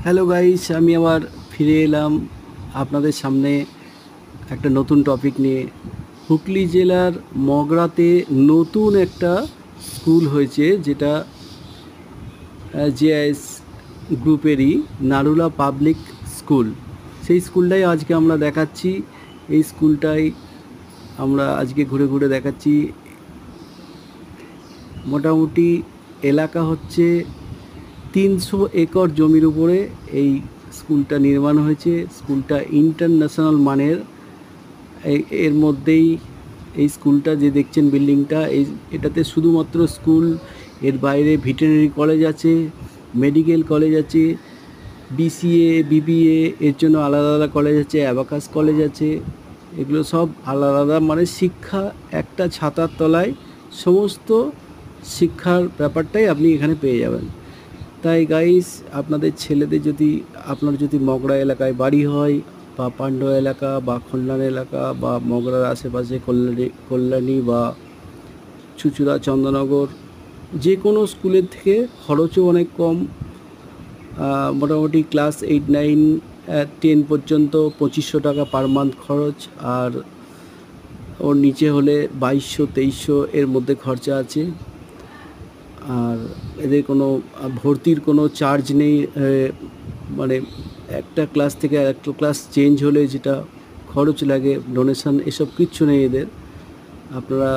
Hello guys, আমি আবার ফিরে এলাম আপনাদের সামনে একটা নতুন টপিক নিয়ে। হুগলি জেলার মগরাতে নতুন একটা স্কুল হয়েছে, যেটা জেআইএস গ্রুপেরই নারুলা পাবলিক স্কুল। সেই স্কুলটাই আজকে আমরা দেখাচ্ছি। এই স্কুলটাই আমরা আজকে ঘুরে ঘুরে দেখাচ্ছি। মোটামুটি এলাকা হচ্ছে 300 একর জমির উপরে এই স্কুলটা নির্মাণ হয়েছে। স্কুলটা ইন্টারন্যাশনাল মানের। এর মধ্যেই এই স্কুলটা যে দেখছেন, বিল্ডিংটা, এটাতে শুধুমাত্র স্কুল, এর বাইরে ভেটেরিনারি কলেজ আছে, মেডিকেল কলেজ আছে, বিসিএ বিবিএ এর জন্য আলাদা আলাদা কলেজ আছে, অ্যাবাকাস কলেজ আছে। এগুলো সব আলাদা আলাদা, মানে শিক্ষা একটা ছাতার তলায় সমস্ত শিক্ষার ব্যাপারটাই আপনি এখানে পেয়ে যাবেন। তাই গাইস, আপনাদের ছেলেদের আপনার যদি মগরা এলাকায় বাড়ি হয়, বা পান্ডুয়া এলাকা, বা খুলনার এলাকা, বা মগরার আশেপাশে কল্যাণী বা চুঁচুড়া, চন্দননগর, যে কোনো স্কুলের থেকে খরচও অনেক কম। মোটামুটি ক্লাস 8, 9, 10 পর্যন্ত 2500 টাকা পার মান্থ খরচ। আর ওর নিচে হলে 2200, 2300 এর মধ্যে খরচা আছে। আর এদের কোনো ভর্তির কোনো চার্জ নেই। মানে একটা ক্লাস থেকে আরেকটা ক্লাস চেঞ্জ হলে যেটা খরচ লাগে, ডোনেশন, এসব কিচ্ছু নেই এদের। আপনারা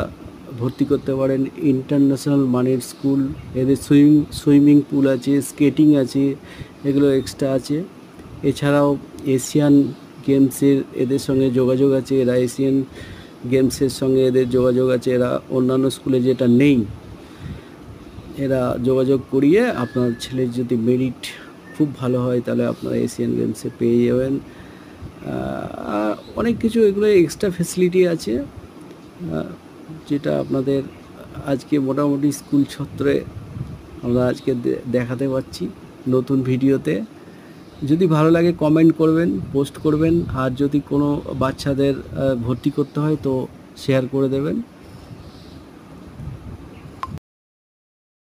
ভর্তি করতে পারেন। ইন্টারন্যাশনাল মানের স্কুল। এদের সুইমিং পুল আছে, স্কেটিং আছে, এগুলো এক্সট্রা আছে। এছাড়াও এশিয়ান গেমসের এদের সঙ্গে যোগাযোগ আছে। এরা এশিয়ান গেমসের সঙ্গে এদের যোগাযোগ আছে। এরা অন্যান্য স্কুলে যেটা নেই, এরা যোগাযোগ করিয়ে আপনার ছেলের যদি মেরিট খুব ভালো হয়, তাহলে আপনারা এশিয়ান গেমসে পেয়ে যাবেন। অনেক কিছু এগুলো এক্সট্রা ফেসিলিটি আছে, যেটা আপনাদের আজকে মোটামুটি স্কুল ছত্রে আমরা আজকে দেখাতে পারছি নতুন ভিডিওতে। যদি ভালো লাগে কমেন্ট করবেন, পোস্ট করবেন, আর যদি কোনো বাচ্চাদের ভর্তি করতে হয় তো শেয়ার করে দেবেন।